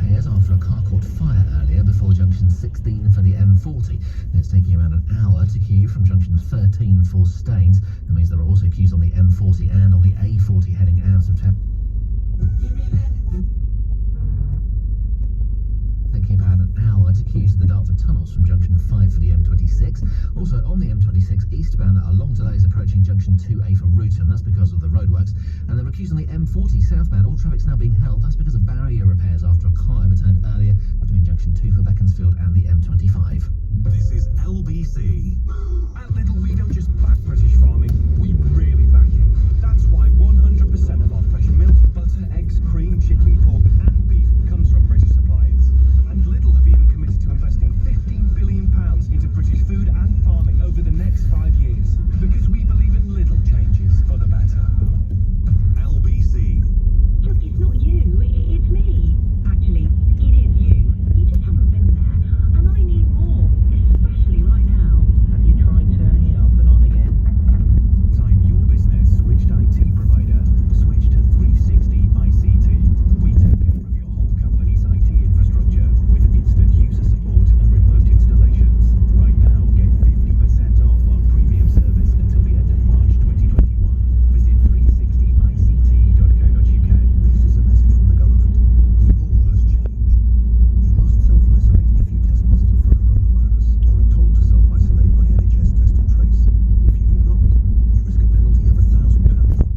repairs after a car caught fire earlier before junction 16 for the M40. It's taking around an hour to queue from junction 13 for Staines. That means there are also queues on the M40 and on the A40 heading out of town. Taking about an hour to queue to the Dartford tunnels from junction 5 for the M26. Also on the M26 eastbound, there are long delays approaching junction 2A for Ruton. That's because of the roadworks. And there are queues on the M40 southbound. All traffic's now being held. That's because of barrier repairs after a car overturned earlier between junction 2 for Beaconsfield and the M25. This is LBC. At Lidl, we don't just back British farming, we really back it. That's why 100% of our fresh milk, butter, eggs, cream, chicken, pork and beef comes from British suppliers. And Lidl have even committed to investing £15 billion into British food and farming over the next 5 years. Because we believe in Lidl changes for the better. LBC. Look, it's not you, it's me. Actually, it is you. You just haven't been there. And I need more, especially right now. Have you tried turning it off and on again? Time your business switched IT provider. Switch to 360 ICT. We take care of your whole company's IT infrastructure with instant user support and remote installations. Right now, get 50% off our premium service until the end of March 2021. Visit 360ict.co.uk. This is a message from the government. The law has changed. You must self-isolate if you test positive for coronavirus or are told to self-isolate by NHS Test and Trace. If you do not, you risk a penalty of £1,000 or more.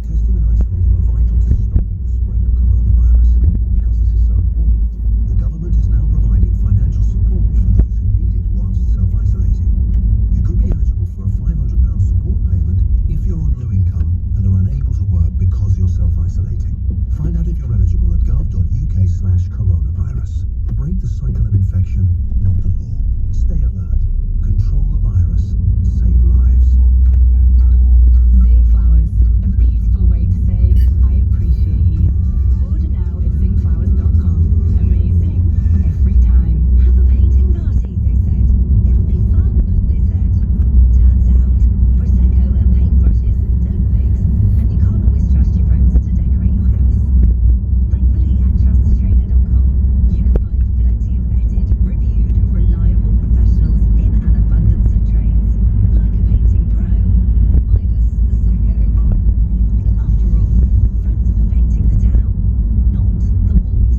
Testing and isolating are vital to stopping the spread of coronavirus. Because this is so important, the government is now providing financial support for those who need it whilst self-isolating. You could be eligible for a £500 support payment if you're on low income and are unable to work because you're self-isolating. Find out if you're eligible at gov.uk/coronavirus. Break the cycle of infection, not the law. Stay alert. Control the virus. Save lives. Zing Flowers, a beautiful way to say I appreciate you. Order now at zingflowers.com. Amazing every time. Have a painting party, they said. It'll be fun, they said. Turns out, Prosecco and paintbrushes don't mix, and you can't always trust your friends to decorate your house. Thankfully, at trustedtrader.com, you can find plenty of vetted, reviewed, reliable professionals in an abundance of trades. Like a painting pro, minus the Prosecco. After all, friends are for painting the town, not the walls.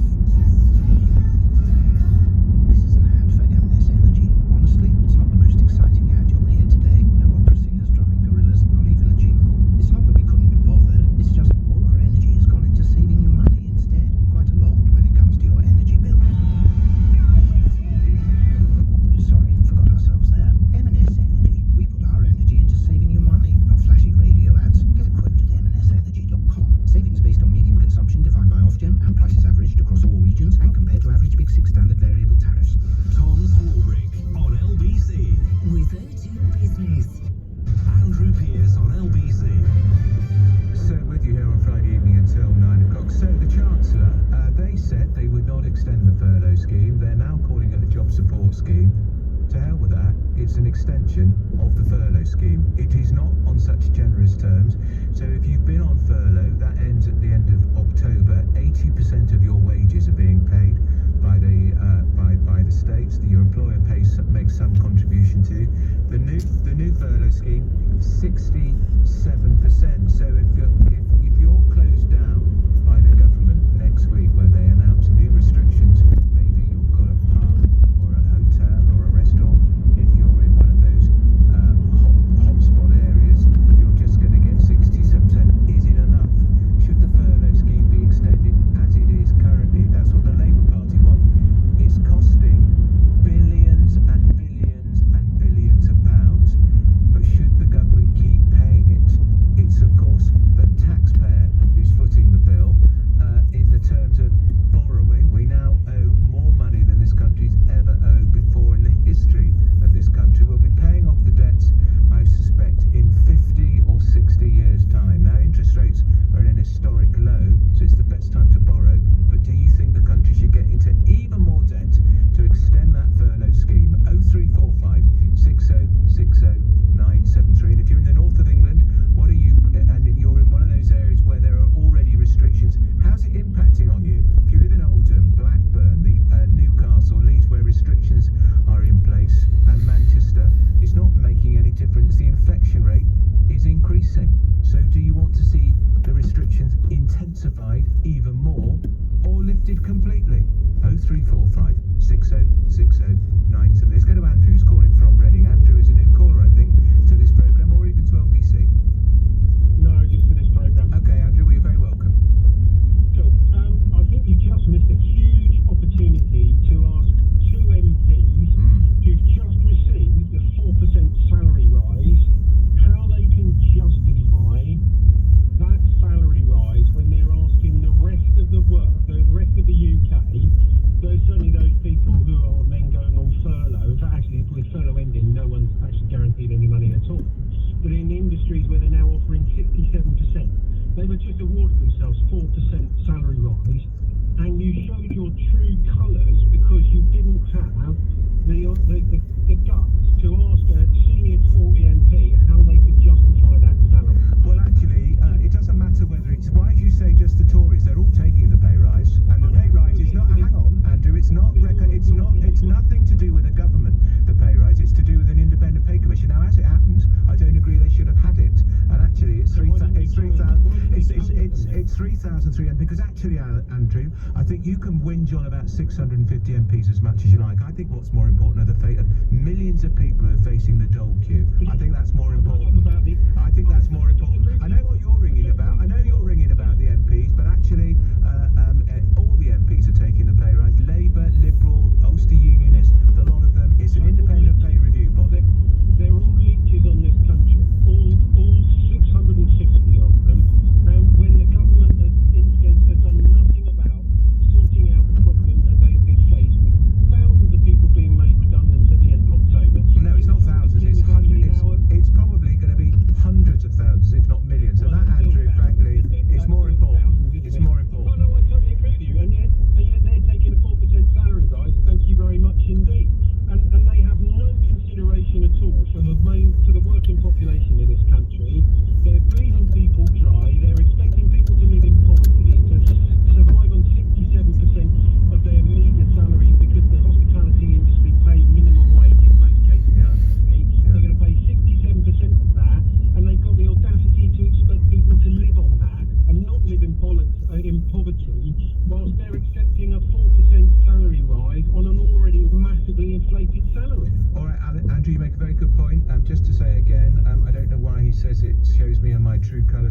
This is an ad for M&S Energy. Honestly, it's not the most exciting ad you'll hear today. No opera singers, drumming gorillas, not even a jingle. It's not that we couldn't be bothered. It's just all our energy has gone into saving you money instead. Quite a lot when it comes to your energy bill. Sorry, forgot ourselves there. M&S Energy. We put our energy into saving you money, not flashy radio ads. Get a quote at mnsenergy.com. Savings based on medium consumption defined by Ofgem and prices averaged across all regions and compared to average Big Six standard variable tariffs. Tom Swarbrick on LBC. With O2 Business. Andrew Pierce on LBC. So with you here on Friday evening until 9 o'clock. So the Chancellor, they said they would not extend the furlough scheme. They're now calling it a job support scheme. To hell with that, it's an extension of the furlough scheme. It is not on such generous terms. So if you've been on furlough, that ends at the end of October. 80% of your wages are being paid by the states that your employer makes some contribution to. The new furlough scheme, 67%. So if you're closed down by the government next week when they announce new restrictions, maybe you've got a pub or a hotel or a restaurant. If you're in one of those hotspot areas, you're just going to get 67%. Is it enough? Should the furlough scheme be extended as it is currently? That's what the Labour Party want. It's costing billions and billions and billions of pounds. But should the government completely. 0345 606097. Let's go to Andrew, who's calling from Reading. Andrew is a new caller, I think, to this programme, or even to LBC. No, just to this programme. Okay, Andrew, well, you're very welcome. Cool. I think you just missed a huge opportunity to ask two MPs who've just received a 4% salary rise how they can justify that salary rise when they're asking the rest of the UK, certainly those people who are then going on furlough. In fact, actually, with furlough ending, no one's actually guaranteed any money at all. But in industries where they're now offering 67%, they were just awarded themselves 4% salary rise, and you showed your true colours because you didn't have the guts to ask a senior Tory MP how they could justify that salary. Well, actually, it doesn't matter whether it's... Why did you say just the Tories? They're all taking the pay rise, and the pay rise is not... Hang on, Andrew, it's nothing to do with the government, the pay rise. It's to do with an independent pay commission. Now, as it happens, I don't agree they should have had it, and actually, it's 3,300 because actually, Andrew, I think you can whinge on about 650 MPs as much as you like. I think what's more important are the fate of millions of people who are facing the dole queue. I think that's more important. I think that's more important. I know what you're ringing about. I know you're ringing about the MPs, but actually, all the MPs are taking the pay rise. Labour, Liberal, Ulster Unionist, a lot of them. It's an independent pay review body. They're all leeches on this country, all 660 of them. When the government has done nothing about sorting out the problem that they faced with thousands of people being made redundant at the end of October. No, it's not thousands. It's hundreds. It's probably going to be hundreds of thousands, if not millions. So that, Andrew, frankly, is more important. It's more important. Oh no, I totally agree with you. And yet they're taking a 4% salary rise. Thank you very much indeed. And they have no consideration at all for the working population in this country. They're bleeding people dry. They're expecting people to live in poverty, to survive on 67% of their meagre salary because the hospitality industry pay minimum wage in most cases. They're going to pay 67% of that, and they've got the audacity to expect people to live on that and not live in poverty whilst they're accepting a 4% salary rise on an already massively inflated salary. All right, Andrew, you make a very good point. Just to say again, I don't know why he says it shows me in my true colours.